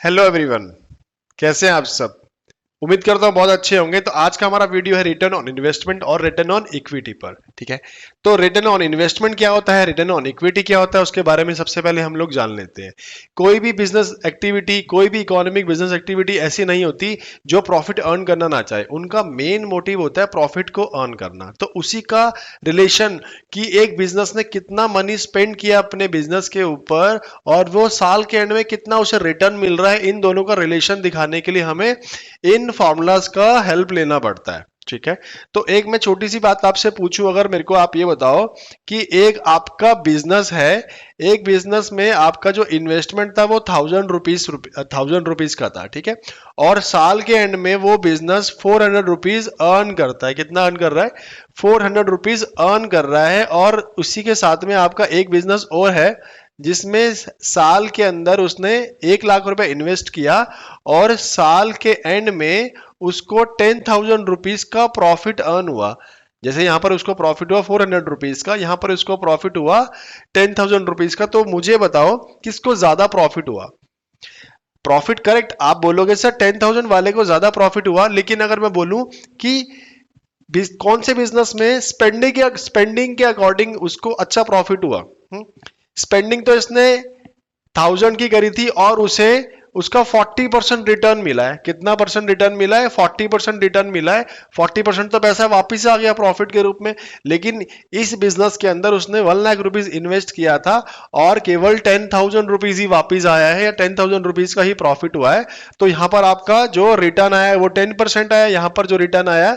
Hello everyone. कैसे हैं आप सब? उम्मीद करता हूँ बहुत अच्छे होंगे। तो आज का हमारा वीडियो है रिटर्न ऑन इन्वेस्टमेंट और रिटर्न ऑन इक्विटी पर। ठीक है, तो रिटर्न ऑन इन्वेस्टमेंट क्या होता है, रिटर्न ऑन इक्विटी क्या होता है, उसके बारे में सबसे पहले हम लोग जान लेते हैं। कोई भी बिजनेस एक्टिविटी, कोई भी इकोनॉमिक बिजनेस एक्टिविटी ऐसी नहीं होती जो प्रॉफिट अर्न करना ना चाहे। उनका मेन मोटिव होता है प्रॉफिट को अर्न करना। तो उसी का रिलेशन कि एक बिजनेस ने कितना मनी स्पेंड किया अपने बिजनेस के ऊपर और वो साल के एंड में कितना उसे रिटर्न मिल रहा है, इन दोनों का रिलेशन दिखाने के लिए हमें इन फॉर्मूलाज का हेल्प लेना पड़ता है। ठीक है, तो एक मैं छोटी सी बात आपसे पूछूं, अगर मेरे को आप ये बताओ कि एक आपका बिजनेस है, एक बिजनेस में आपका जो इन्वेस्टमेंट था वो 1000 रुपीज का था। ठीक है, और साल के एंड में वो बिजनेस 400 रुपीज अर्न करता है। कितना अर्न कर रहा है? 400 रुपीज अर्न कर रहा है। और उसी के साथ में आपका एक बिजनेस और है जिसमें साल के अंदर उसने 1 लाख रुपए इन्वेस्ट किया और साल के एंड में उसको 10,000 रुपीज का प्रॉफिट अर्न हुआ। जैसे यहां पर उसको प्रॉफिट हुआ 400 रुपीज का, यहां पर उसको प्रॉफिट हुआ 10,000 रुपीज का। तो मुझे बताओ किसको ज्यादा प्रॉफिट हुआ? प्रॉफिट करेक्ट, आप बोलोगे सर 10,000 वाले को ज्यादा प्रॉफिट हुआ। लेकिन अगर मैं बोलूं कि कौन से बिजनेस में स्पेंडिंग के अकॉर्डिंग उसको अच्छा प्रॉफिट हुआ, स्पेंडिंग तो इसने 1000 की करी थी और उसे उसका 40% रिटर्न मिला है। कितना परसेंट रिटर्न मिला है? 40% रिटर्न मिला है। 40% तो पैसा वापिस आ गया प्रॉफिट के रूप में। लेकिन इस बिजनेस के अंदर उसने 1 लाख रुपीज इन्वेस्ट किया था और केवल 10,000 रुपीज ही वापिस आया है, या 10,000 रुपीज का ही प्रॉफिट हुआ है। तो यहां पर आपका जो रिटर्न आया है वो 10% आया, यहां पर जो रिटर्न आया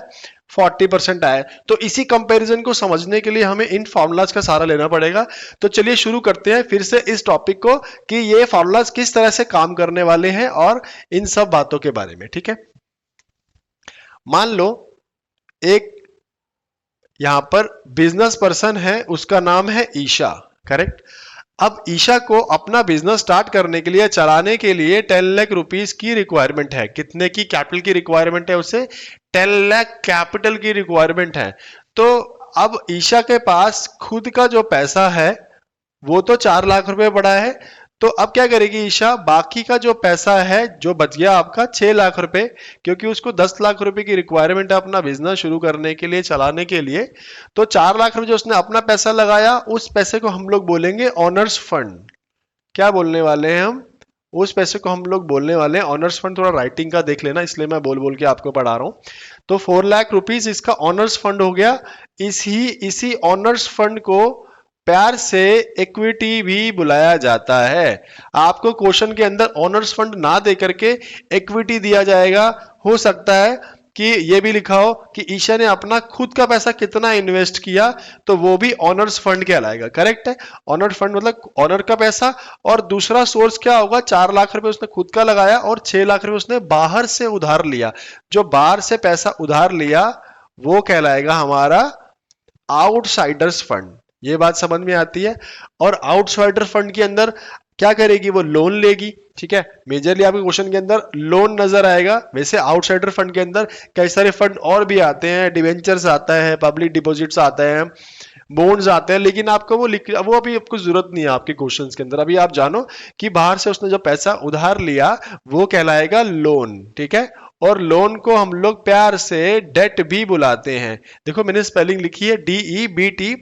40% आया। तो इसी कंपैरिजन को समझने के लिए हमें इन फॉर्मूलाज का सहारा लेना पड़ेगा। तो चलिए शुरू करते हैं फिर से इस टॉपिक को कि ये फॉर्मूलाज किस तरह से काम करने वाले हैं और इन सब बातों के बारे में। ठीक है, मान लो एक यहां पर बिजनेस पर्सन है, उसका नाम है ईशा। करेक्ट, अब ईशा को अपना बिजनेस स्टार्ट करने के लिए, चलाने के लिए 10 लाख रुपीज की रिक्वायरमेंट है। कितने की कैपिटल की रिक्वायरमेंट है उसे? 10 लाख कैपिटल की रिक्वायरमेंट है। तो अब ईशा के पास खुद का जो पैसा है वो तो 4 लाख रुपए पड़ा है। तो अब क्या करेगी ईशा? बाकी का जो पैसा है जो बच गया आपका 6 लाख रुपए, क्योंकि उसको 10 लाख रुपए की रिक्वायरमेंट है अपना बिजनेस शुरू करने के लिए, चलाने के लिए। तो 4 लाख रुपए जो उसने अपना पैसा लगाया, उस पैसे को हम लोग बोलेंगे ऑनर्स फंड। क्या बोलने वाले हैं हम? उस पैसे को हम लोग बोलने वाले हैं ऑनर्स फंड। थोड़ा राइटिंग का देख लेना, इसलिए मैं बोल बोल के आपको पढ़ा रहा हूं। तो 4 लाख रुपीज इसका ऑनर्स फंड हो गया। इसी इसी ऑनर्स फंड को प्यार से इक्विटी भी बुलाया जाता है। आपको क्वेश्चन के अंदर ऑनर्स फंड ना दे करके इक्विटी दिया जाएगा। हो सकता है कि ये भी लिखा हो कि ईशा ने अपना खुद का पैसा कितना इन्वेस्ट किया, तो वो भी ऑनर्स फंड कहलाएगा। करेक्ट है, ऑनर फंड मतलब ऑनर का पैसा। और दूसरा सोर्स क्या होगा? 4 लाख रुपए उसने खुद का लगाया और 6 लाख रुपए उसने बाहर से उधार लिया। जो बाहर से पैसा उधार लिया वो कहलाएगा हमारा आउटसाइडर्स फंड। ये बात समझ में आती है। और आउटसाइडर फंड के अंदर क्या करेगी? वो लोन लेगी। ठीक है, मेजरली आपके क्वेश्चन के अंदर लोन नजर आएगा। वैसे आउटसाइडर फंड के अंदर कई सारे फंड और भी आते हैं, डिवेंचर्स आता है, पब्लिक डिपॉजिट्स आते हैं, बॉन्ड्स आते हैं। लेकिन आपको वो अभी आपको जरूरत नहीं है आपके क्वेश्चंस के अंदर। अभी आप जानो कि बाहर से उसने जो पैसा उधार लिया वो कहलाएगा लोन। ठीक है, और लोन को हम लोग प्यार से डेट भी बुलाते हैं। देखो मैंने स्पेलिंग लिखी है DEBT।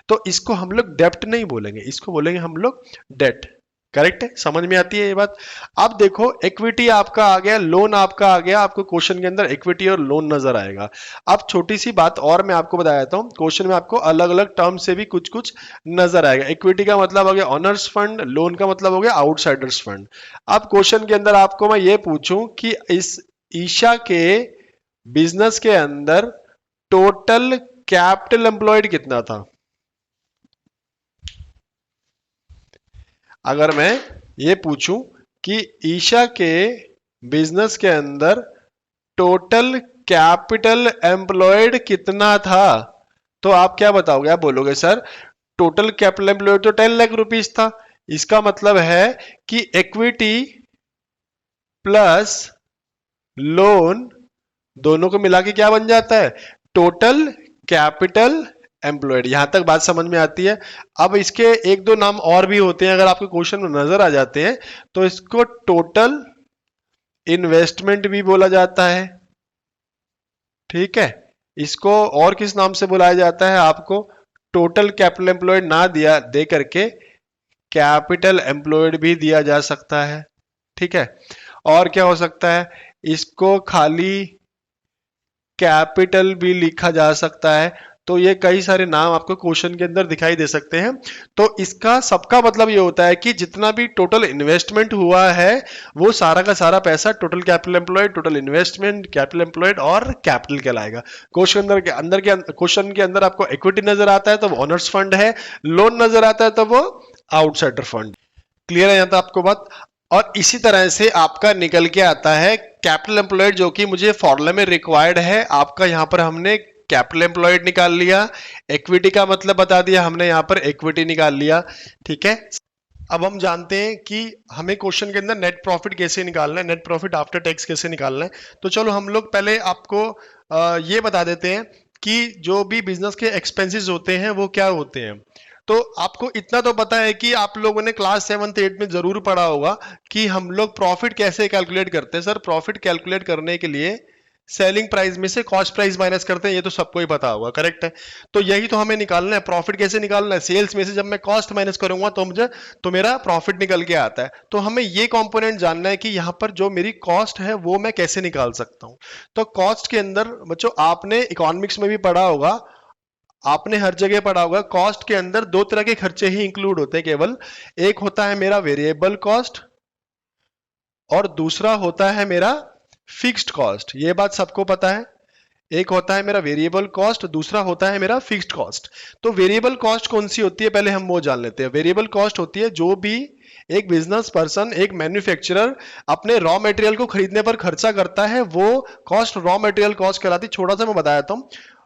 तो इसको हम लोग डेप्ट नहीं बोलेंगे, इसको बोलेंगे हम लोग डेट। करेक्ट है, समझ में आती है ये बात? अब देखो इक्विटी आपका आ गया, लोन आपका आ गया। आपको क्वेश्चन के अंदर इक्विटी और लोन नजर आएगा। अब छोटी सी बात और मैं आपको बता देता हूं, क्वेश्चन में आपको अलग अलग टर्म से भी कुछ कुछ नजर आएगा। इक्विटी का मतलब हो गया ऑनर्स फंड, लोन का मतलब हो गया आउटसाइडर्स फंड। अब क्वेश्चन के अंदर आपको मैं ये पूछूं कि इस ईशा के बिजनेस के अंदर टोटल कैपिटल एम्प्लॉयड कितना था? अगर मैं ये पूछूं कि ईशा के बिजनेस के अंदर टोटल कैपिटल एम्प्लॉयड कितना था, तो आप क्या बताओगे? आप बोलोगे सर टोटल कैपिटल एम्प्लॉयड तो 10 लाख रुपीज था। इसका मतलब है कि इक्विटी प्लस लोन दोनों को मिला के क्या बन जाता है? Total capital employed. यहां तक बात समझ में आती है? अब इसके एक दो नाम और भी होते हैं, अगर आपके क्वेश्चन में नजर आ जाते हैं तो इसको टोटल इन्वेस्टमेंट भी बोला जाता है, ठीक है। इसको और किस नाम से बुलाया जाता है, आपको टोटल कैपिटल एम्प्लॉयड ना दिया दे करके कैपिटल एम्प्लॉयड भी दिया जा सकता है, ठीक है। और क्या हो सकता है, इसको खाली कैपिटल भी लिखा जा सकता है। तो ये कई सारे नाम आपको क्वेश्चन के अंदर दिखाई दे सकते हैं। तो इसका सबका मतलब ये होता है कि जितना भी टोटल इन्वेस्टमेंट हुआ है वो सारा का सारा पैसा total capital employed, total investment, capital employed और कैपिटल कहलाएगा। क्वेश्चन के अंदर आपको इक्विटी नजर आता है तो वो ओनर्स फंड है, लोन नजर आता है तो वो आउटसाइडर फंड। क्लियर है यहां तक आपको बात। और इसी तरह से आपका निकल के आता है कैपिटल एम्प्लॉयड, जो कि मुझे फॉर्मूला में रिक्वायर्ड है। आपका यहां पर हमने कैपिटल एम्प्लॉयड निकाल लिया, इक्विटी का मतलब बता दिया हमने, यहां पर इक्विटी निकाल लिया, ठीक है। अब हम जानते हैं कि हमें क्वेश्चन के अंदर नेट प्रॉफिट कैसे निकालना है, नेट प्रॉफिट आफ्टर टैक्स कैसे निकालना है। तो चलो हम लोग पहले आपको ये बता देते हैं कि जो भी बिजनेस के एक्सपेंसेस होते हैं वो क्या होते हैं। तो आपको इतना तो पता है कि आप लोगों ने क्लास 7th 8th में जरूर पढ़ा होगा कि हम लोग प्रॉफिट कैसे कैलकुलेट करते हैं। सर प्रॉफिट कैलकुलेट करने के लिए सेलिंग प्राइस में से कॉस्ट प्राइस माइनस करते हैं, ये तो सबको ही पता होगा, करेक्ट है। तो यही तो हमें निकालना है, प्रॉफिट कैसे निकालना है, सेल्स में से जब मैं कॉस्ट माइनस करूंगा तो मेरा प्रॉफिट निकल के आता है। तो हमें ये कंपोनेंट जानना है कि यहाँ पर जो मेरी कॉस्ट है वो मैं कैसे निकाल सकता हूँ। तो कॉस्ट के अंदर बच्चों आपने इकोनॉमिक्स में भी पढ़ा होगा, आपने हर जगह पढ़ा होगा, कॉस्ट के अंदर दो तरह के खर्चे ही इंक्लूड होते हैं केवल। एक होता है मेरा वेरिएबल कॉस्ट और दूसरा होता है मेरा फिक्स्ड कॉस्ट। ये बात सबको पता है। एक होता है मेरा वेरिएबल कॉस्ट, दूसरा होता है मेरा फिक्स्ड कॉस्ट। तो वेरिएबल कॉस्ट कौन सी होती है पहले हम वो जान लेते हैं। वेरिएबल कॉस्ट होती है जो भी एक बिजनेस पर्सन, एक मैन्युफैक्चरर अपने रॉ मटेरियल को खरीदने पर खर्चा करता है, वो कॉस्ट रॉ मटेरियल कॉस्ट कहलाती है। छोटा सा मैं बताया था,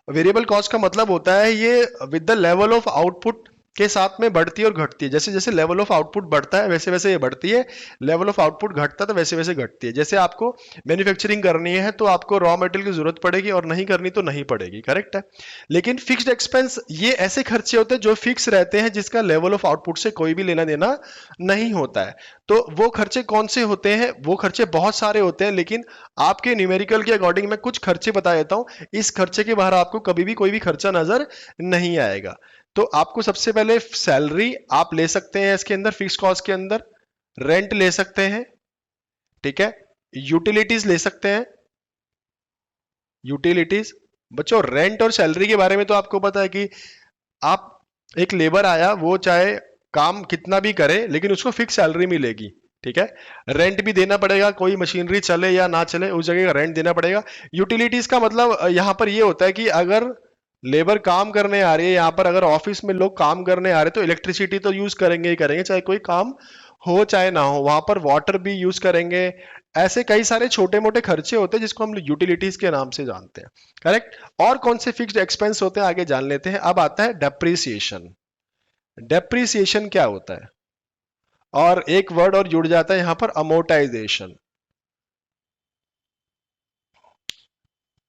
वेरिएबल कॉस्ट का मतलब होता है ये with the level of output के साथ में बढ़ती है और घटती है। जैसे जैसे लेवल ऑफ आउटपुट बढ़ता है वैसे वैसे ये बढ़ती है, लेवल ऑफ आउटपुट घटता है तो वैसे वैसे घटती है। जैसे आपको मैन्युफैक्चरिंग करनी है तो आपको रॉ मटेरियल की जरूरत पड़ेगी और नहीं करनी तो नहीं पड़ेगी, करेक्ट है। लेकिन फिक्स्ड एक्सपेंस ये ऐसे खर्चे होते हैं जो फिक्स रहते हैं, जिसका लेवल ऑफ आउटपुट से कोई भी लेना देना नहीं होता है। तो वो खर्चे कौन से होते हैं, वो खर्चे बहुत सारे होते हैं, लेकिन आपके न्यूमेरिकल के अकॉर्डिंग मैं कुछ खर्चे बता देता हूं। इस खर्चे के बाहर आपको कभी भी कोई भी खर्चा नजर नहीं आएगा। तो आपको सबसे पहले सैलरी आप ले सकते हैं, इसके अंदर फिक्स कॉस्ट के अंदर रेंट ले सकते हैं, ठीक है। यूटिलिटीज ले सकते हैं, यूटिलिटीज। बच्चों रेंट और सैलरी के बारे में तो आपको पता है कि आप एक लेबर आया, वो चाहे काम कितना भी करे लेकिन उसको फिक्स सैलरी मिलेगी, ठीक है। रेंट भी देना पड़ेगा, कोई मशीनरी चले या ना चले उस जगह का रेंट देना पड़ेगा। यूटिलिटीज का मतलब यहां पर ये होता है कि अगर लेबर काम करने आ रही है, यहां पर अगर ऑफिस में लोग काम करने आ रहे हैं तो इलेक्ट्रिसिटी तो यूज करेंगे ही करेंगे, चाहे कोई काम हो चाहे ना हो। वहां पर वाटर भी यूज करेंगे। ऐसे कई सारे छोटे मोटे खर्चे होते हैं जिसको हम यूटिलिटीज के नाम से जानते हैं, करेक्ट। और कौन से फिक्स्ड एक्सपेंस होते हैं आगे जान लेते हैं। अब आता है डेप्रिसिएशन। डेप्रिसिएशन क्या होता है, और एक वर्ड और जुड़ जाता है यहां पर, अमोर्टाइजेशन।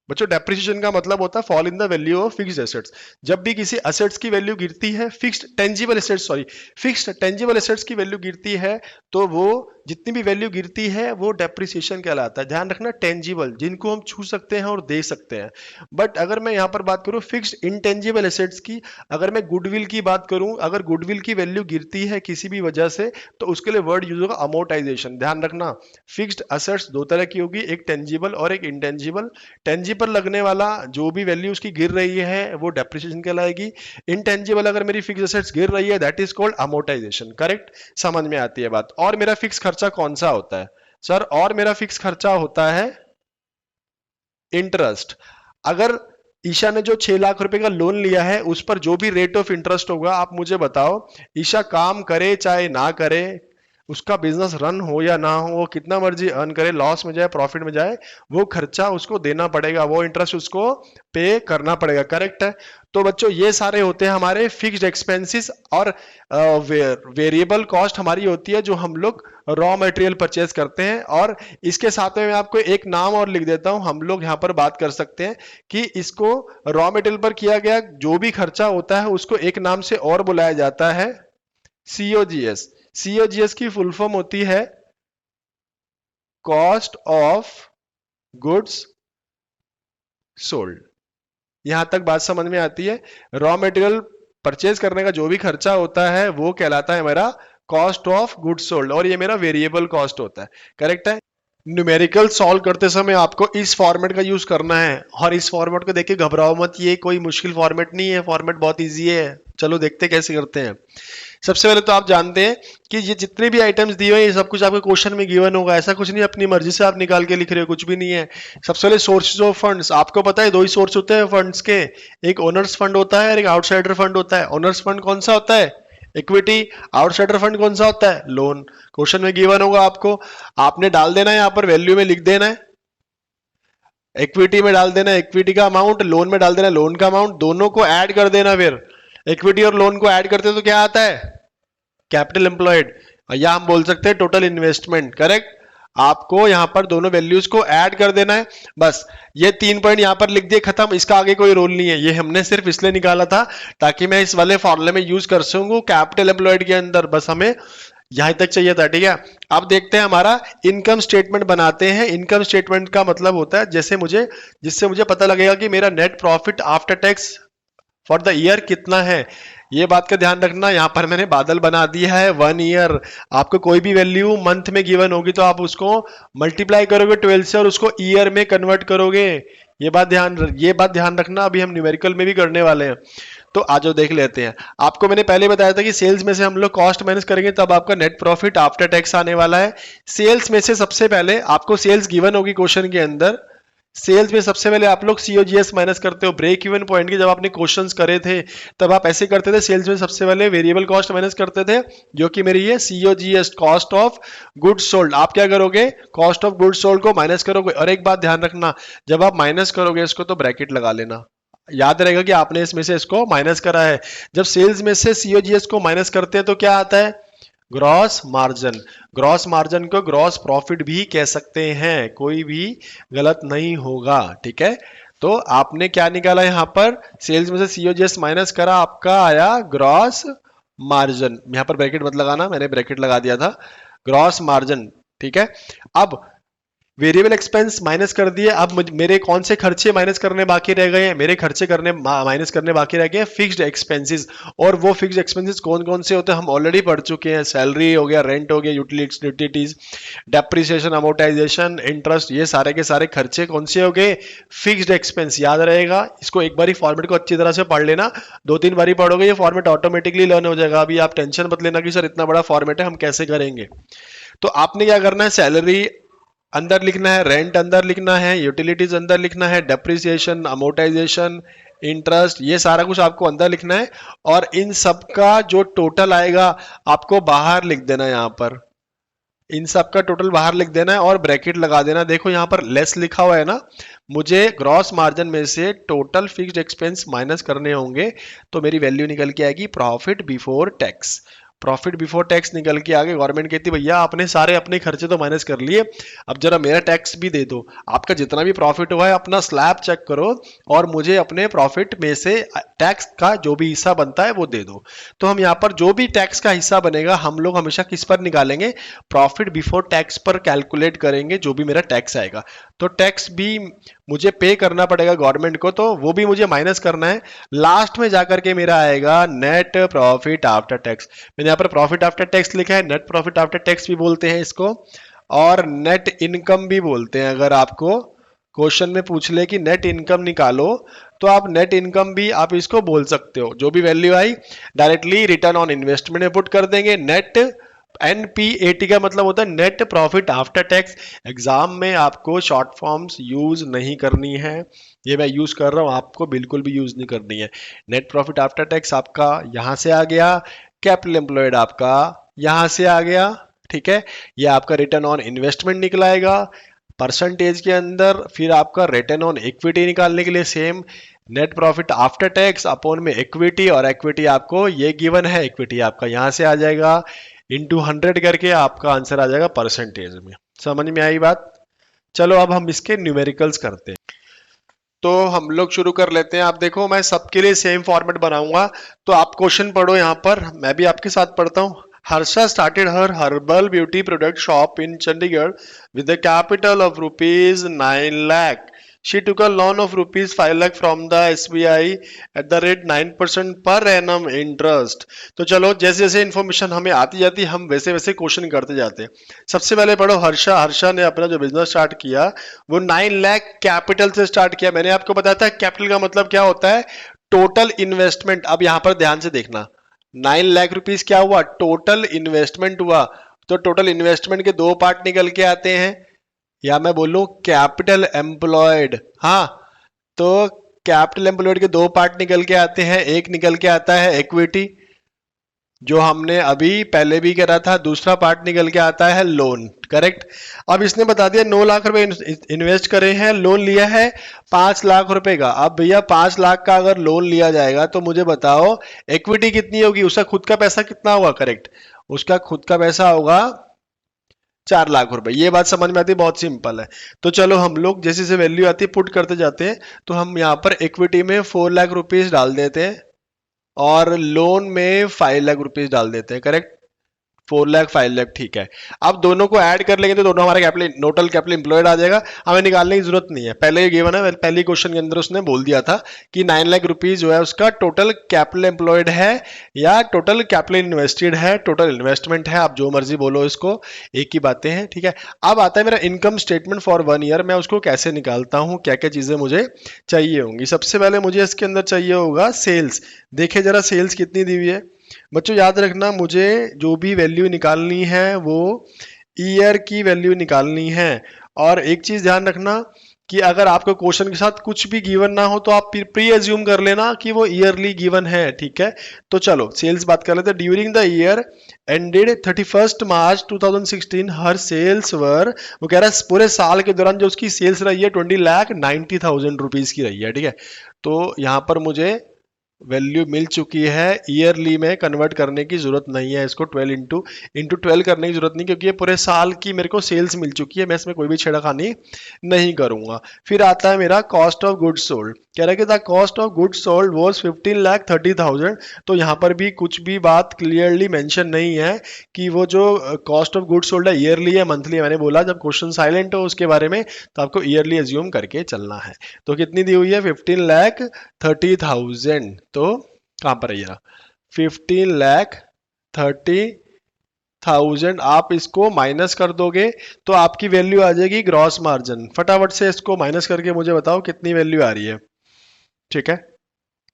बच्चों डेप्रिसिएशन का मतलब होता है fall in the value of fixed assets. जब भी किसी एसेट्स की वैल्यू गिरती है, fixed tangible assets, sorry fixed tangible assets की वैल्यू गिरती है, तो वो जितनी भी वैल्यू गिरती है वो डेप्रिसिएशन कहलाता है। ध्यान रखना, टेंजिबल जिनको हम छू सकते हैं और दे सकते हैं। बट अगर मैं यहां पर बात करूं फिक्स्ड इंटेंजिबल एसेट्स की, अगर मैं गुडविल की बात करूं, अगर गुडविल की वैल्यू गिरती है किसी भी वजह से, तो उसके लिए वर्ड यूज होगा अमोर्टाइजेशन। ध्यान रखना, फिक्स्ड एसेट्स दो तरह की होगी, एक टेंजिबल और एक इंटेंजिबल। टेंजिबल पर लगने वाला जो भी वैल्यू उसकी गिर रही है वो डेप्रिसिएशन कहलाएगी। इनटेंजिबल अगर मेरी फिक्स एसेट्स गिर रही है that is called amortisation, correct. समझ में आती है बात। और मेरा फिक्स खर्चा कौन सा होता है सर, और मेरा फिक्स खर्चा होता है इंटरेस्ट। अगर ईशा ने जो 6 लाख रुपए का लोन लिया है उस पर जो भी रेट ऑफ इंटरेस्ट होगा, आप मुझे बताओ, ईशा काम करे चाहे ना करे, उसका बिजनेस रन हो या ना हो, वो कितना मर्जी अर्न करे, लॉस में जाए प्रॉफिट में जाए, वो खर्चा उसको देना पड़ेगा, वो इंटरेस्ट उसको पे करना पड़ेगा, करेक्ट है। तो बच्चों ये सारे होते हैं हमारे फिक्स्ड एक्सपेंसेस। और वेरिएबल कॉस्ट हमारी होती है जो हम लोग रॉ मटेरियल परचेज करते हैं। और इसके साथ में मैं आपको एक नाम और लिख देता हूं, हम लोग यहां पर बात कर सकते हैं कि इसको रॉ मटेरियल पर किया गया जो भी खर्चा होता है उसको एक नाम से और बुलाया जाता है सीओजीएस। सीओजीएस की फुल फॉर्म होती है कॉस्ट ऑफ गुड्स सोल्ड। यहां तक बात समझ में आती है। रॉ मटेरियल परचेज करने का जो भी खर्चा होता है वो कहलाता है मेरा कॉस्ट ऑफ गुड्स सोल्ड, और ये मेरा वेरिएबल कॉस्ट होता है। करेक्ट है। न्यूमेरिकल सॉल्व करते समय आपको इस फॉर्मेट का यूज करना है, और इस फॉर्मेट को देख के घबराओ मत, ये कोई मुश्किल फॉर्मेट नहीं है, फॉर्मेट बहुत इजी है। चलो देखते कैसे करते हैं। सबसे पहले तो आप जानते हैं कि ये जितने भी आइटम्स दिए हुए हैं ये सब कुछ आपके क्वेश्चन में गिवन होगा, ऐसा कुछ नहीं अपनी मर्जी से आप निकाल के लिख रहे हो, कुछ भी नहीं है। सबसे पहले सोर्सेज ऑफ फंड्स, आपको पता है दो ही सोर्स होते हैं फंड्स के, एक ओनर्स फंड होता है और एक आउटसाइडर फंड होता है। ओनर्स फंड कौन सा होता है? इक्विटी। आउटसाइडर फंड कौन सा होता है? लोन। क्वेश्चन में गिवन होगा आपको, आपने डाल देना है यहाँ पर, वैल्यू में लिख देना है, इक्विटी में डाल देना है इक्विटी का अमाउंट, लोन में डाल देना है लोन का अमाउंट, दोनों को ऐड कर देना। फिर इक्विटी और लोन को ऐड करते तो क्या आता है? कैपिटल एम्प्लॉयड, या हम बोल सकते हैं टोटल इन्वेस्टमेंट। करेक्ट। आपको यहां पर दोनों वैल्यूज को ऐड कर देना है, बस। ये 3 पॉइंट यहां पर लिख दिए, खत्म। इसका आगे कोई रोल नहीं है, ये हमने सिर्फ इसलिए निकाला था ताकि मैं इस वाले फॉर्मूले में यूज कर सकूं कैपिटल एम्प्लॉयड के अंदर, बस हमें यहां तक चाहिए था। ठीक है। अब देखते हैं हमारा इनकम स्टेटमेंट बनाते हैं। इनकम स्टेटमेंट का मतलब होता है जिससे मुझे पता लगेगा कि मेरा net profit after tax for the year कितना है। ये बात का ध्यान रखना, यहां पर मैंने बादल बना दिया है 1 ईयर। आपको कोई भी वैल्यू मंथ में गिवन होगी तो आप उसको मल्टीप्लाई करोगे 12 से और उसको ईयर में कन्वर्ट करोगे। ये बात ध्यान रखना, अभी हम न्यूमेरिकल में भी करने वाले हैं। तो आज देख लेते हैं। आपको मैंने पहले बताया था कि सेल्स में से हम लोग कॉस्ट माइनस करेंगे तब आपका नेट प्रॉफिट आफ्टर टैक्स आने वाला है। सेल्स में से सबसे पहले आपको सेल्स गिवन होगी क्वेश्चन के अंदर। सेल्स में सबसे पहले आप लोग सीओजीएस माइनस करते हो। ब्रेक इवन पॉइंट की जब आपने क्वेश्चंस करे थे तब आप ऐसे करते थे, सेल्स में सबसे पहले वेरिएबल कॉस्ट माइनस करते थे, जो कि मेरी ये COGS cost of goods sold. आप क्या करोगे? कॉस्ट ऑफ गुड्स सोल्ड को माइनस करोगे। और एक बात ध्यान रखना, जब आप माइनस करोगे इसको तो ब्रैकेट लगा लेना, याद रहेगा कि आपने इसमें से इसको माइनस करा है। जब सेल्स में से सीओजीएस को माइनस करते हैं तो क्या आता है? Gross margin. ग्रॉस मार्जिन को ग्रॉस प्रॉफिट भी कह सकते हैं, कोई भी गलत नहीं होगा। ठीक है। तो आपने क्या निकाला यहां पर? सेल्स में से सीओजीएस माइनस करा, आपका आया ग्रॉस मार्जिन। यहां पर ब्रैकेट मत लगाना, मैंने ब्रैकेट लगा दिया था। Gross margin. ठीक है। अब वेरिएबल एक्सपेंस माइनस कर दिए। अब मेरे कौन से खर्चे माइनस करने बाकी रह गए हैं? मेरे खर्चे करने माइनस करने बाकी रह गए हैं फिक्स्ड एक्सपेंसेस। और वो फिक्स्ड एक्सपेंसेस कौन कौन से होते हैं हम ऑलरेडी पढ़ चुके हैं। सैलरी हो गया, रेंट हो गया, यूटिलिटीज, डेप्रिसिएशन, अमोर्टाइजेशन, इंटरेस्ट, ये सारे के सारे खर्चे कौन से हो गए? Fixed expense. याद रहेगा, इसको एक बार फॉर्मेट को अच्छी तरह से पढ़ लेना, 2-3 बार पढ़ोगे ये फॉर्मेट ऑटोमेटिकली लर्न हो जाएगा। अभी आप टेंशन मत लेना कि सर इतना बड़ा फॉर्मेट है हम कैसे करेंगे। तो आपने क्या करना है? सैलरी अंदर लिखना है, रेंट अंदर लिखना है, यूटिलिटीज अंदर लिखना है, डेप्रिसिएशन, अमोर्टाइजेशन, इंटरेस्ट, ये सारा कुछ आपको अंदर लिखना है। और इन सब का जो टोटल आएगा आपको बाहर लिख देना है। यहां पर इन सब का टोटल बाहर लिख देना है और ब्रैकेट लगा देना। देखो यहां पर लेस लिखा हुआ है ना, मुझे ग्रॉस मार्जिन में से टोटल फिक्स्ड एक्सपेंस माइनस करने होंगे तो मेरी वैल्यू निकल के आएगी profit before tax. Profit before tax निकल के आगे गवर्नमेंट कहती भैया आपने सारे अपने खर्चे तो माइनस कर लिए, अब जरा मेरा टैक्स भी दे दो। आपका जितना भी प्रॉफिट हुआ है अपना स्लैब चेक करो और मुझे अपने प्रॉफिट में से टैक्स का जो भी हिस्सा बनता है वो दे दो। तो हम यहाँ पर जो भी टैक्स का हिस्सा बनेगा हम लोग हमेशा किस पर निकालेंगे? प्रॉफिट बिफोर टैक्स पर कैलकुलेट करेंगे जो भी मेरा टैक्स आएगा। तो टैक्स भी मुझे पे करना पड़ेगा गवर्नमेंट को, तो वो भी मुझे माइनस करना है। लास्ट में जाकर के मेरा आएगा नेट प्रॉफिट आफ्टर टैक्स। मैंने यहाँ पर प्रॉफिट आफ्टर टैक्स लिखा है, नेट प्रॉफिट आफ्टर टैक्स भी बोलते हैं इसको, और नेट इनकम भी बोलते हैं। अगर आपको क्वेश्चन में पूछ ले कि नेट इनकम निकालो तो आप नेट इनकम भी आप इसको बोल सकते हो। जो भी value I directly return on investment में पुट कर देंगे। नेट NPAT का मतलब होता है net profit after tax. Exam में आपको शॉर्ट फॉर्म्स यूज नहीं करनी है, ये मैं यूज कर रहा हूं, आपको बिल्कुल भी यूज नहीं करनी है। नेट प्रॉफिट आफ्टर टैक्स आपका यहां से आ गया, कैपिटल एम्प्लॉयड आपका यहां से आ गया। ठीक है। ये आपका रिटर्न ऑन इन्वेस्टमेंट निकलाएगा परसेंटेज के अंदर। फिर आपका रिटर्न ऑन इक्विटी निकालने के लिए same net profit after tax upon में इक्विटी, और इक्विटी आपको ये गिवन है, इक्विटी आपका यहां से आ जाएगा इंटू 100 करके आपका आंसर आ जाएगा परसेंटेज में। समझ में आई बात? चलो अब हम इसके न्यूमेरिकल्स करते हैं। तो हम लोग शुरू कर लेते हैं। आप देखो मैं सबके लिए सेम फॉर्मेट बनाऊंगा, तो आप क्वेश्चन पढ़ो यहाँ पर, मैं भी आपके साथ पढ़ता हूँ। Harsha started her herbal beauty product shop in Chandigarh with a capital of rupees 9 lakh. She took a loan of rupees 5 lakh from the SBI at the rate 9% per annum interest. तो चलो जैसे जैसे information हमें आती जाती हम वैसे वैसे क्वेश्चन करते जाते हैं. सबसे पहले पढ़ो हर्षा. हर्षा ने अपना जो बिजनेस स्टार्ट किया वो 9 लाख कैपिटल से स्टार्ट किया. मैंने आपको बताया था कैपिटल का मतलब क्या होता है, टोटल इन्वेस्टमेंट. अब यहां पर ध्यान से देखना, 9 लाख रुपीस क्या हुआ, टोटल इन्वेस्टमेंट हुआ. तो टोटल इन्वेस्टमेंट के दो पार्ट निकल के आते हैं, या मैं बोलूं कैपिटल एम्प्लॉयड. हाँ, तो कैपिटल एम्प्लॉयड के दो पार्ट निकल के आते हैं. एक निकल के आता है इक्विटी, जो हमने अभी पहले भी करा था. दूसरा पार्ट निकल के आता है लोन. करेक्ट. अब इसने बता दिया 9 लाख रुपए इन्वेस्ट करे हैं, लोन लिया है 5 लाख रुपए का. अब भैया 5 लाख का अगर लोन लिया जाएगा तो मुझे बताओ इक्विटी कितनी होगी, उसका खुद का पैसा कितना होगा. करेक्ट, उसका खुद का पैसा होगा 4 लाख रुपए. ये बात समझ में आती है, बहुत सिंपल है. तो चलो हम लोग जैसे जैसे वैल्यू आती है पुट करते जाते हैं. तो हम यहाँ पर इक्विटी में 4 लाख रुपीज डाल देते हैं और लोन में 5 लाख रुपीज डाल देते हैं. करेक्ट, 4 लाख 5 लाख. ठीक है. अब दोनों को ऐड कर लेंगे तो दोनों हमारा कैपिटल टोटल कैपिटल एम्प्लॉयड आ जाएगा. हमें निकालने की जरूरत नहीं है, पहले ही गिवन है. पहले क्वेश्चन के अंदर उसने बोल दिया था कि 9 लाख रुपीज जो है उसका टोटल कैपिटल एम्प्लॉयड है या टोटल कैपिटल इन्वेस्टेड है, टोटल इन्वेस्टमेंट है. आप जो मर्जी बोलो इसको, एक ही बातें हैं. ठीक है. अब आता है मेरा इनकम स्टेटमेंट फॉर 1 ईयर. मैं उसको कैसे निकालता हूं, क्या क्या चीजें मुझे चाहिए होंगी. सबसे पहले मुझे इसके अंदर चाहिए होगा सेल्स. देखे जरा सेल्स कितनी दी हुई है. बच्चों याद रखना, मुझे जो भी वैल्यू निकालनी है वो ईयर की वैल्यू निकालनी है. और एक चीज ध्यान रखना कि अगर आपको क्वेश्चन के साथ कुछ भी गिवन ना हो तो आप प्री एज्यूम कर लेना कि वो ईयरली गिवन है. ठीक है. तो चलो सेल्स बात कर लेते हैं. During the year ended 31 March 2016 her sales were, वो कह रहा है पूरे साल के दौरान जो उसकी सेल्स रही है 20,90,000 रुपीज की रही है. ठीक है. तो यहां पर मुझे वैल्यू मिल चुकी है. ईयरली में कन्वर्ट करने की जरूरत नहीं है, इसको 12 इंटू 12 करने की जरूरत नहीं, क्योंकि ये पूरे साल की मेरे को सेल्स मिल चुकी है. मैं इसमें कोई भी छेड़खानी नहीं करूंगा. फिर आता है मेरा कॉस्ट ऑफ गुड्स सोल्ड. कह रहा है कि the cost of goods sold was 15,30,000. तो यहाँ पर भी कुछ भी बात क्लियरली मेंशन नहीं है कि वो जो कॉस्ट ऑफ गुड्स सोल्ड है ईयरली है मंथली है. मैंने बोला जब क्वेश्चन साइलेंट हो उसके बारे में तो आपको ईयरली एज्यूम करके चलना है. तो कितनी दी हुई है, 15,30,000. तो कहां पर है ये, 15,30,000. आप इसको माइनस कर दोगे तो आपकी वैल्यू आ जाएगी ग्रॉस मार्जिन. फटाफट से इसको माइनस करके मुझे बताओ कितनी वैल्यू आ रही है. ठीक है.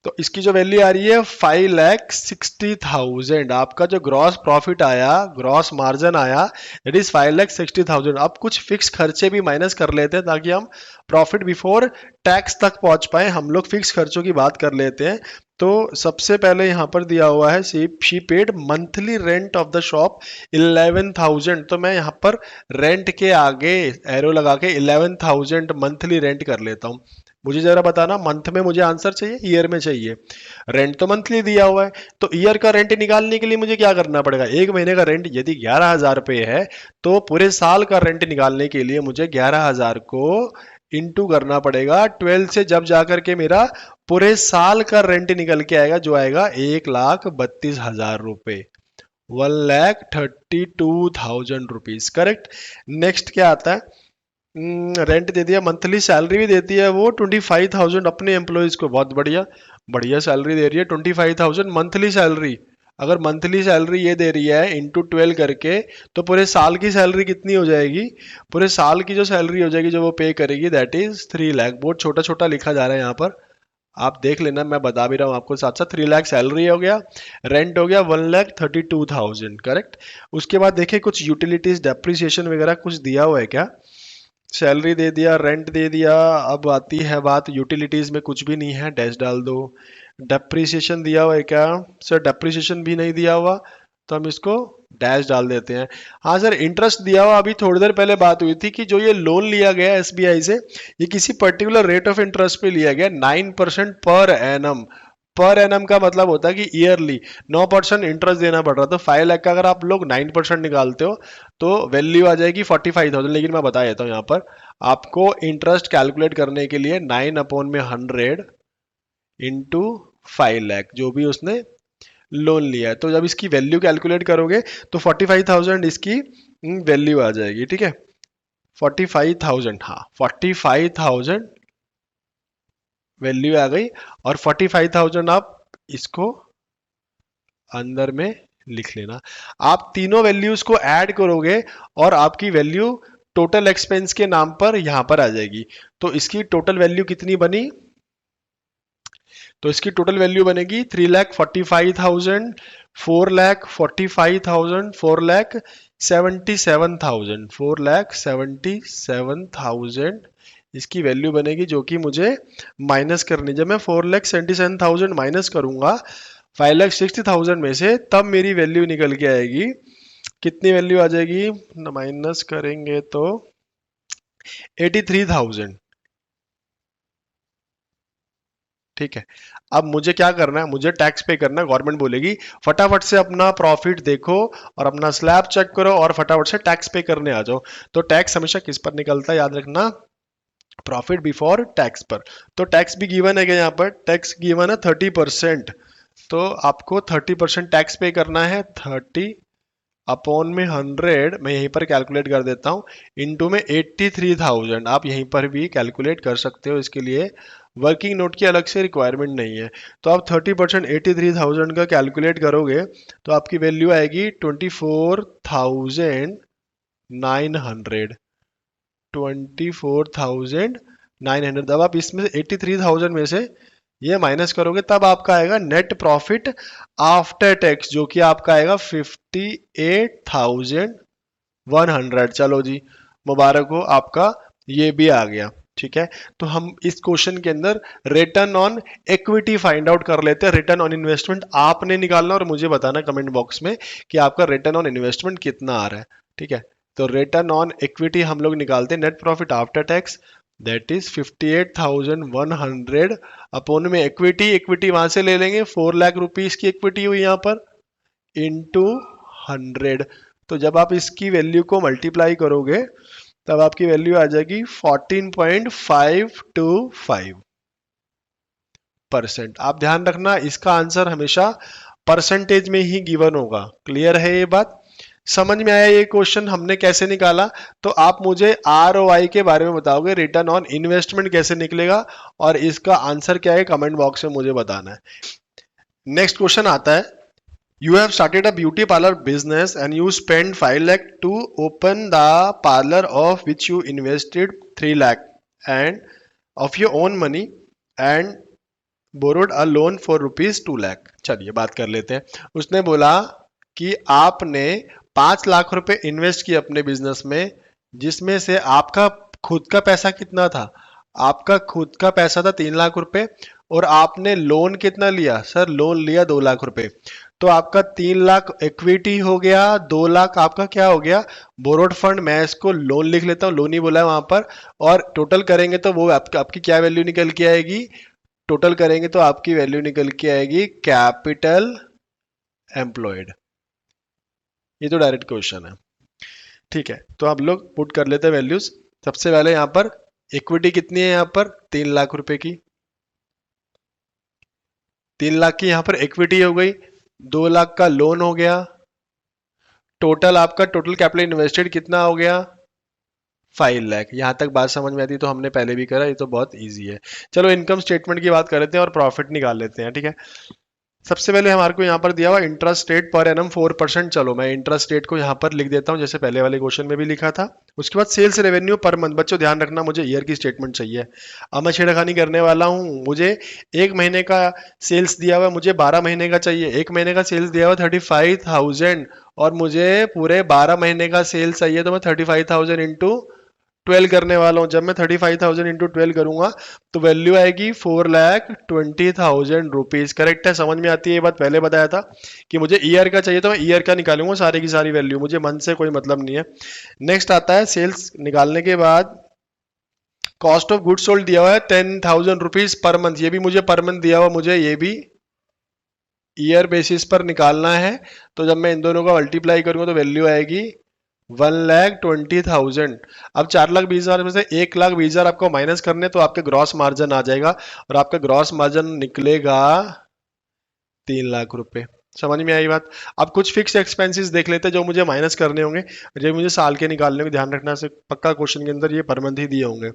तो इसकी जो वैल्यू आ रही है 5,60,000. आपका जो ग्रॉस प्रॉफिट आया, ग्रॉस मार्जिन आया, दैट इज 5,60,000. अब कुछ फिक्स खर्चे भी माइनस कर लेते हैं ताकि हम प्रॉफिट बिफोर टैक्स तक पहुंच पाए. हम लोग फिक्स खर्चों की बात कर लेते हैं. तो सबसे पहले यहां पर दिया हुआ है she paid monthly rent of the shop 11,000. तो मैं यहां पर रेंट के आगे एरो लगा के 11,000 मंथली रेंट कर लेता हूं. मुझे जरा बताना, मंथ में मुझे आंसर चाहिए, ईयर में चाहिए. रेंट तो मंथली दिया हुआ है, तो ईयर का रेंट निकालने के लिए मुझे क्या करना पड़ेगा. एक महीने का रेंट यदि 11,000 रुपये है तो पूरे साल का रेंट निकालने के लिए मुझे 11,000 को इंटू करना पड़ेगा 12 से, जब जाकर के मेरा पूरे साल का रेंट निकल के आएगा, जो आएगा 1,32,000 रुपये, 1,32,000 रुपीज. करेक्ट. नेक्स्ट क्या आता है, रेंट दे दिया, मंथली सैलरी भी देती है वो 25,000 अपने एम्प्लॉयज को. बहुत बढ़िया, बढ़िया सैलरी दे रही है 25,000 मंथली सैलरी. अगर मंथली सैलरी ये दे रही है इंटू 12 करके तो पूरे साल की सैलरी कितनी हो जाएगी, पूरे साल की जो सैलरी हो जाएगी जो वो पे करेगी दैट इज 3 लाख. बहुत छोटा छोटा लिखा जा रहा है यहाँ पर, आप देख लेना, मैं बता भी रहा हूँ आपको साथ साथ. 3 लाख सैलरी हो गया, रेंट हो गया 1,32,000. करेक्ट. उसके बाद देखिए कुछ यूटिलिटीज डेप्रिसिएशन वगैरह कुछ दिया हुआ है क्या. सैलरी दे दिया, रेंट दे दिया. अब आती है बात यूटिलिटीज में कुछ भी नहीं है, डैश डाल दो. डेप्रिसिएशन दिया हुआ है क्या सर, डेप्रिसिएशन भी नहीं दिया हुआ तो हम इसको डैश डाल देते हैं. हाँ सर, इंटरेस्ट दिया हुआ, अभी थोड़ी देर पहले बात हुई थी कि जो ये लोन लिया गया एसबीआई से ये किसी पर्टिकुलर रेट ऑफ इंटरेस्ट पे लिया गया 9% पर एनम. पर एनम का मतलब होता है कि ईयरली 9% इंटरेस्ट देना पड़ रहा. तो 5 लाख का अगर आप लोग 9% निकालते हो तो वैल्यू आ जाएगी 45,000. लेकिन मैं बता देता हूँ यहाँ पर आपको इंटरेस्ट कैलकुलेट करने के लिए 9/100 इंटू 5 लाख जो भी उसने लोन लिया है। तो जब इसकी वैल्यू कैलकुलेट करोगे तो 45,000 इसकी वैल्यू आ जाएगी, ठीक है। 45,000, हाँ 45,000 वैल्यू आ गई, और 45,000 आप इसको अंदर में लिख लेना। आप तीनों वैल्यूज को ऐड करोगे और आपकी वैल्यू टोटल एक्सपेंस के नाम पर यहां पर आ जाएगी। तो इसकी टोटल वैल्यू कितनी बनी? तो इसकी टोटल वैल्यू बनेगी 3,45,000, 4,45,000, 4,77,000, 4,77,000 इसकी वैल्यू बनेगी, जो कि मुझे माइनस करनी। जब मैं 4,77,000 माइनस करूंगा 5,60,000 में से, तब मेरी वैल्यू निकल के आएगी। कितनी वैल्यू आ जाएगी? माइनस करेंगे तो 83,000, ठीक है। अब मुझे क्या करना है? मुझे टैक्स पे करना है। गवर्नमेंट बोलेगी फटाफट से अपना प्रॉफिट देखो और अपना स्लैब चेक करो और फटाफट से टैक्स पे करने आ जाओ। तो टैक्स हमेशा किस पर निकलता है? याद रखना, प्रॉफिट बिफोर टैक्स पर। तो टैक्स भी गिवन है, यहाँ पर टैक्स गिवन है 30%। तो आपको 30% टैक्स पे करना है। 30 अपॉन में 100, मैं यहीं पर कैलकुलेट कर देता हूँ, इनटू में 83,000। आप यहीं पर भी कैलकुलेट कर सकते हो, इसके लिए वर्किंग नोट की अलग से रिक्वायरमेंट नहीं है। तो आप 30% 83,000 का कैलकुलेट करोगे तो आपकी वैल्यू आएगी 24,900। 24,900। तब आप इसमें से 83,000 में से ये माइनस करोगे, तब आपका आएगा नेट प्रॉफिट आफ्टर टैक्स, जो कि आपका आएगा 58,100। चलो जी, मुबारक हो, आपका ये भी आ गया, ठीक है। तो हम इस क्वेश्चन के अंदर return on equity find out कर लेते हैं। रिटर्न ऑन इन्वेस्टमेंट आपने निकालना और मुझे बताना कमेंट बॉक्स में कि आपका रिटर्न ऑन इन्वेस्टमेंट कितना आ रहा है, ठीक है। तो रिटर्न ऑन इक्विटी हम लोग निकालते हैं, net profit after tax, that is 58,100 upon में इक्विटी। इक्विटी वहां से ले लेंगे, 4 लाख रुपीस की इक्विटी हुई यहाँ पर, इंटू 100। तो जब आप इसकी वैल्यू को मल्टीप्लाई करोगे तब आपकी वैल्यू आ जाएगी 14.525%। आप ध्यान रखना, इसका आंसर हमेशा परसेंटेज में ही गिवन होगा। क्लियर है ये बात? समझ में आया ये क्वेश्चन हमने कैसे निकाला? तो आप मुझे ROI के बारे में बताओगे, रिटर्न ऑन इन्वेस्टमेंट कैसे निकलेगा, और इसका आंसर क्या है कमेंट बॉक्स में मुझे बताना है। नेक्स्ट क्वेश्चन आता है, you have started a beauty parlor business and you spent 5 lakh to open the parlor, of which you invested 3 lakh and of your own money and borrowed a loan for rupees 2 lakh। चलिए बात कर लेते हैं। उसने बोला कि आपने 5 लाख रुपए इन्वेस्ट किए अपने बिजनेस में, जिसमें से आपका खुद का पैसा कितना था? आपका खुद का पैसा था 3 लाख रुपए, और आपने लोन कितना लिया? सर लोन लिया 2 लाख रुपए। तो आपका 3 लाख इक्विटी हो गया, 2 लाख आपका क्या हो गया? Borrowed fund. मैं इसको लोन लिख लेता हूँ, लोन ही बोला है वहां पर। और टोटल करेंगे तो वो आपकी क्या वैल्यू निकल के आएगी? टोटल करेंगे तो आपकी वैल्यू निकल के आएगी कैपिटल एम्प्लॉयड। ये तो डायरेक्ट क्वेश्चन है, ठीक है। तो आप लोग पुट कर लेते हैं वैल्यूज। सबसे पहले यहां पर इक्विटी कितनी है? यहां पर 3 लाख रुपए की, 3 लाख की यहां पर इक्विटी हो गई, 2 लाख का लोन हो गया। टोटल आपका टोटल कैपिटल इन्वेस्टेड कितना हो गया? 5 लाख। यहां तक बात समझ में आती? तो हमने पहले भी करा, ये तो बहुत इजी है। चलो इनकम स्टेटमेंट की बात कर लेते हैं और प्रॉफिट निकाल लेते हैं, ठीक है। सबसे पहले हमारे को यहाँ पर दिया हुआ इंटरेस्ट रेट पर एनम 4%। चलो मैं इंटरेस्ट रेट को यहाँ पर लिख देता हूँ, जैसे पहले वाले क्वेश्चन में भी लिखा था। उसके बाद सेल्स रेवेन्यू पर मंथ। बच्चों ध्यान रखना, मुझे ईयर की स्टेटमेंट चाहिए। अब मैं छेड़खानी करने वाला हूँ। मुझे 1 महीने का सेल्स दिया हुआ, मुझे 12 महीने का चाहिए। 1 महीने का सेल्स दिया हुआ 35,000 और मुझे पूरे 12 महीने का सेल्स चाहिए। तो मैं 35,000 इंटू 12 करने वाला हूं। जब मैं 35,000 इंटू 12 करूंगा तो वैल्यू आएगी 4,20,000 रुपीज। करेक्ट है? समझ में आती है ये बात? पहले बताया था कि मुझे ईयर का चाहिए, तो मैं ईयर का निकालूंगा सारी की सारी वैल्यू, मुझे मंथ से कोई मतलब नहीं है। नेक्स्ट आता है सेल्स निकालने के बाद कॉस्ट ऑफ गुड्स सोल्ड दिया हुआ है 10,000 रुपीज पर मंथ। ये भी मुझे पर मंथ दिया हुआ, मुझे ये भी ईयर बेसिस पर निकालना है। तो जब मैं इन दोनों का मल्टीप्लाई करूंगा तो वैल्यू आएगी 1,20,000। अब 4,20,000 में से 1,20,000 आपको माइनस करने, तो आपके ग्रॉस मार्जिन आ जाएगा और आपका ग्रॉस मार्जिन निकलेगा 3 लाख रुपए। समझ में आई बात। अब कुछ फिक्स एक्सपेंसेस देख लेते हैं जो मुझे माइनस करने होंगे, जो मुझे साल के निकालने में ध्यान रखना से पक्का क्वेश्चन के अंदर ये पर मंथ ही दिए होंगे।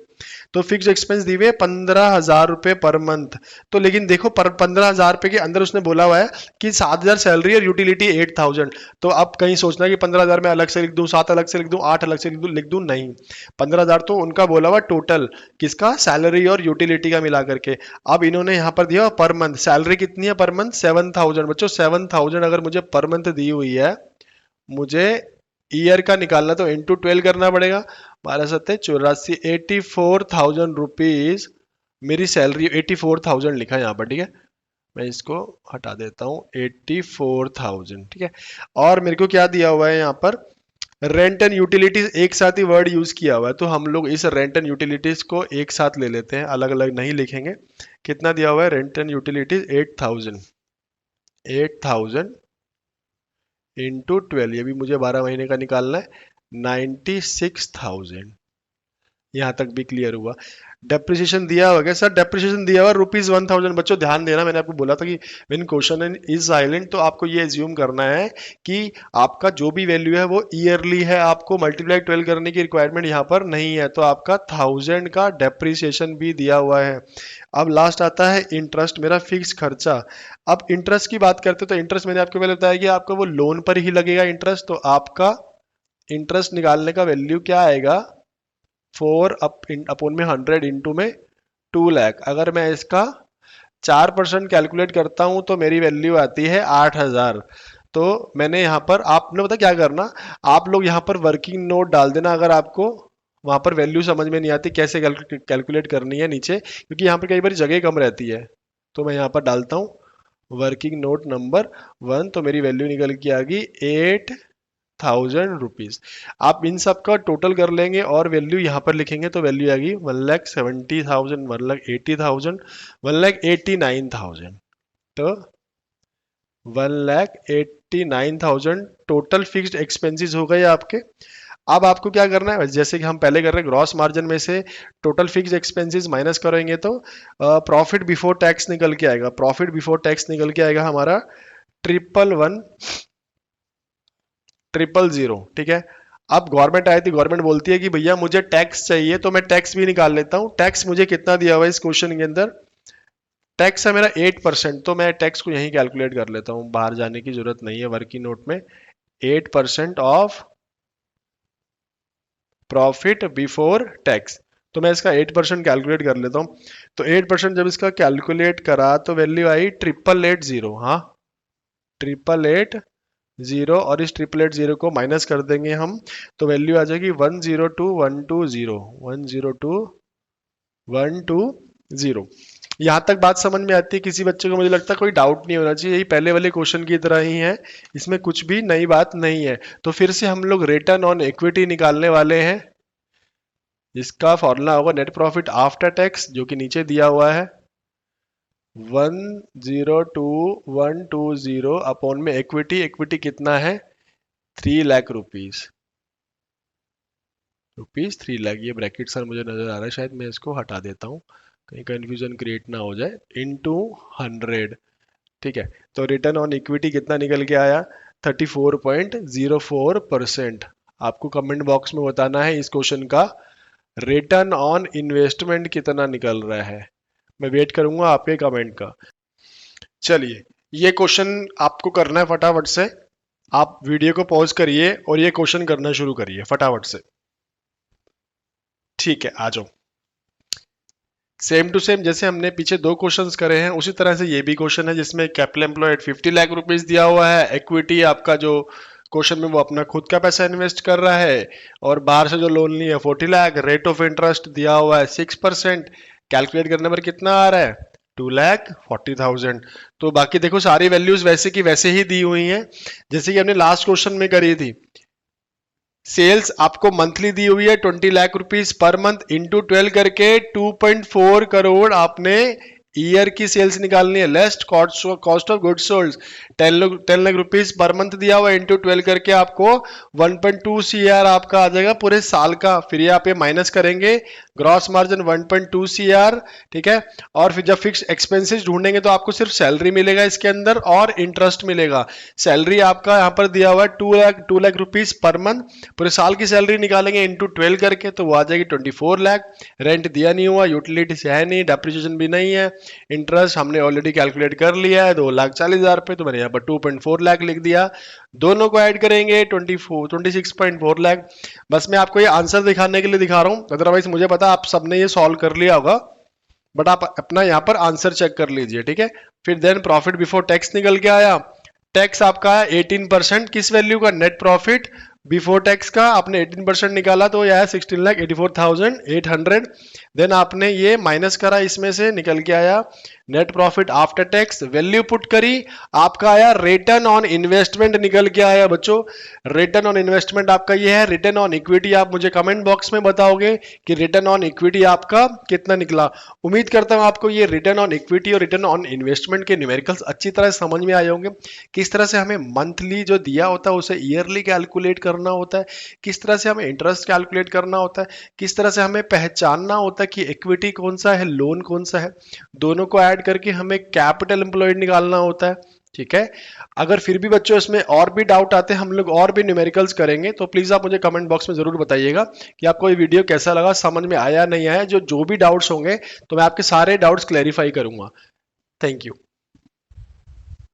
तो फिक्स एक्सपेंस दिए हुए 15,000 रुपए पर मंथ। तो लेकिन देखो 15,000 रुपए के अंदर उसने बोला हुआ है कि 7,000 सैलरी और यूटिलिटी 8,000। तो अब कहीं सोचना कि 15,000 में अलग से लिख दूं, 7 अलग से लिख दूं, 8 अलग से लिख दूं, नहीं। 15,000 तो उनका बोला हुआ टोटल, किसका, सैलरी और यूटिलिटी का मिला करके। अब इन्होंने यहाँ पर दिया पर मंथ, सैलरी कितनी है पर मंथ, 7,000। बच्चों 7,000 अगर मुझे पर मंथ दी हुई है, मुझे ईयर का निकालना तो इंटू 12 करना पड़ेगा। 12 7 84, 84,000 रुपीज मेरी सैलरी। 84,000 लिखा है यहाँ पर, ठीक है, मैं इसको हटा देता हूँ, 84,000, ठीक है। और मेरे को क्या दिया हुआ है यहाँ पर, रेंट एंड यूटिलिटीज, एक साथ ही वर्ड यूज किया हुआ है, तो हम लोग इस रेंट एंड यूटिलिटीज को एक साथ ले लेते हैं, अलग अलग नहीं लिखेंगे। कितना दिया हुआ है रेंट एंड यूटिलिटीज, 8,000। 8,000 इंटू 12, ये भी मुझे 12 महीने का निकालना है, 96,000। यहां तक भी क्लियर हुआ। डेप्रिसिएशन दिया हुआ क्या सर, डेप्रिसिएशन दिया हुआ ₹1,000। बच्चों ध्यान देना, मैंने आपको बोला था कि व्हेन क्वेश्चन इज साइलेंट तो आपको ये एज्यूम करना है कि आपका जो भी वैल्यू है वो ईयरली है, आपको मल्टीप्लाई 12 करने की रिक्वायरमेंट यहाँ पर नहीं है। तो आपका 1000 का डेप्रिसिएशन भी दिया हुआ है। अब लास्ट आता है इंटरेस्ट, मेरा फिक्स खर्चा। अब इंटरेस्ट की बात करते तो इंटरेस्ट मैंने आपको पहले बताया कि आपका वो लोन पर ही लगेगा इंटरेस्ट। तो आपका इंटरेस्ट निकालने का वैल्यू क्या आएगा, 4 अपॉन में 100 इंटू में 2 लाख। अगर मैं इसका 4% कैलकुलेट करता हूं तो मेरी वैल्यू आती है 8,000। तो मैंने यहाँ पर, आपने पता क्या करना, आप लोग यहाँ पर वर्किंग नोट डाल देना अगर आपको वहां पर वैल्यू समझ में नहीं आती कैसे कैलकुलेट करनी है नीचे, क्योंकि यहाँ पर कई बार जगह कम रहती है। तो मैं यहाँ पर डालता हूँ वर्किंग नोट नंबर 1, तो मेरी वैल्यू निकल के आ गई 8,000 रुपीज। आप इन सब का टोटल कर लेंगे और वैल्यू यहाँ पर लिखेंगे तो वैल्यू आएगी 1,70,000, 1,80,000, 1,89,000। तो 1,89,000 टोटल फिक्स्ड एक्सपेंसेस हो गए आपके। अब आपको क्या करना है, जैसे कि हम पहले कर रहे हैं, ग्रॉस मार्जिन में से टोटल फिक्स एक्सपेंसेस माइनस करेंगे तो प्रॉफिट बिफोर टैक्स निकल के आएगा। प्रॉफिट बिफोर टैक्स निकल के आएगा हमारा 1,1,000, ठीक है। अब गवर्नमेंट आई थी, गवर्नमेंट बोलती है कि भैया मुझे टैक्स चाहिए, तो मैं टैक्स भी निकाल लेता हूं। टैक्स मुझे कितना दिया हुआ है इस क्वेश्चन के अंदर, टैक्स है मेरा 8%, तो मैं टैक्स को यहीं कैलकुलेट कर लेता हूं, बाहर जाने की जरूरत नहीं है। वर्किंग नोट में 8% ऑफ प्रॉफिट बिफोर टैक्स, तो मैं इसका 8% कैलकुलेट कर लेता हूं। तो 8% जब इसका कैलकुलेट करा तो वैल्यू आई 8,880। हाँ 8,880, और इस 8,880 को माइनस कर देंगे हम तो वैल्यू आ जाएगी 102,120, 102,120। यहां तक बात समझ में आती है किसी बच्चे को, मुझे लगता है कोई डाउट नहीं होना चाहिए, यही पहले वाले क्वेश्चन की तरह ही है, इसमें कुछ भी नई बात नहीं है। तो फिर से हम लोग रिटर्न ऑन इक्विटी निकालने वाले हैं, जिसका फॉर्मूला होगा नेट प्रॉफिट आफ्टर टैक्स, जो कि नीचे दिया हुआ है 102,120 अपॉन में इक्विटी। इक्विटी कितना है, 3 लाख रुपीज, 3 लाख। ये ब्रैकेट सर मुझे नजर आ रहा है, शायद मैं इसको हटा देता हूँ कहीं कंफ्यूजन क्रिएट ना हो जाए, इनटू 100, ठीक है। तो रिटर्न ऑन इक्विटी कितना निकल के आया, 34.04%। आपको कमेंट बॉक्स में बताना है इस क्वेश्चन का रिटर्न ऑन इन्वेस्टमेंट कितना निकल रहा है, मैं वेट करूंगा आपके कमेंट का। चलिए ये क्वेश्चन आपको करना है फटाफट से, आप वीडियो को पॉज करिए और ये क्वेश्चन करना शुरू करिए फटाफट से, ठीक है। आ जाओ, सेम टू सेम जैसे हमने पीछे 2 क्वेश्चंस करे हैं उसी तरह से ये भी क्वेश्चन है, जिसमें कैपिटल एम्प्लॉयड 50 लाख रुपीस दिया हुआ है, इक्विटी आपका जो क्वेश्चन में वो अपना खुद का पैसा इन्वेस्ट कर रहा है, और बाहर से जो लोन लिया 40 लाख, रेट ऑफ इंटरेस्ट दिया हुआ है 6%, कैलकुलेट करने पर कितना आ रहा है 2,40,000। तो बाकी देखो सारी वैल्यूज वैसे की वैसे ही दी हुई हैं जैसे कि हमने लास्ट क्वेश्चन में करी थी। सेल्स आपको मंथली दी हुई है 20 lakh rupees per month, into 12 करके 2.4 करोड़ आपने ईयर की सेल्स निकालनी है, less cost of goods sold 10 lakh rupees per month दिया हुआ इंटू 12 करके आपको 1.2 CR आपका आ जाएगा पूरे साल का। फिर ये आप ये माइनस करेंगे, ग्रॉस मार्जिन 1.2 CR, ठीक है। और फिर जब फिक्स एक्सपेंसेस ढूंढेंगे तो आपको सिर्फ सैलरी मिलेगा इसके अंदर और इंटरेस्ट मिलेगा। सैलरी आपका यहाँ पर दिया हुआ है 2 लाख रुपीज पर मंथ, पूरे साल की सैलरी निकालेंगे इंटू 12 करके तो वो आ जाएगी 24 लाख। रेंट दिया नहीं हुआ, यूटिलिटीज है नहीं, डेप्रिसिएशन भी नहीं है, इंटरेस्ट हमने ऑलरेडी कैलकुलेट कर लिया है 2,40,000 रुपए, तो मैंने यहाँ पर 2.4 लाख लिख दिया। दोनों को ऐड करेंगे 26.4 लाख। बस मैं आपको ये आंसर दिखाने के लिए दिखा रहा हूँ, अदरवाइज मुझे पता आप सबने ये सॉल्व कर लिया होगा, बट आप अपना यहाँ पर आंसर चेक कर लीजिए, ठीक है। फिर देन प्रॉफिट बिफोर टैक्स निकल के आया, टैक्स आपका है 18%, किस वैल्यू का? नेट प्रॉफिट बिफोर टैक्स का आपने 18% निकाला तो यह है 16,84,800। देन आपने ये माइनस करा, इसमें से निकल के आया net profit after tax, value put करी, आपका आया रिटर्न ऑन इन्वेस्टमेंट निकल के आया बच्चों। रिटर्न ऑन इन्वेस्टमेंट आपका ये है। रिटर्न ऑन इक्विटी आप मुझे कमेंट बॉक्स में बताओगे कि रिटर्न ऑन इक्विटी आपका कितना निकला। उम्मीद करता हूं आपको ये रिटर्न ऑन इक्विटी और रिटर्न ऑन इन्वेस्टमेंट के न्यूमेरिकल्स अच्छी तरह समझ में आए होंगे। किस तरह से हमें मंथली जो दिया होता है उसे ईयरली कैलकुलेट करना होता है, किस तरह से हमें इंटरेस्ट कैलकुलेट करना होता है, किस तरह से हमें पहचानना होता है कि इक्विटी कौन सा है, लोन कौन सा है, दोनों को ऐड करके हमें कैपिटल एम्प्लॉयड निकालना होता है, ठीक है। अगर फिर भी बच्चों इसमें और भी डाउट आते हैं, हम लोग और भी न्यूमेरिकल्स करेंगे, तो प्लीज आप मुझे कमेंट बॉक्स में जरूर बताइएगा कि आपको ये वीडियो कैसा लगा, समझ में आया नहीं आया। जो भी डाउट्स होंगे तो मैं आपके सारे डाउट्स क्लैरिफाई करूंगा। Thank you.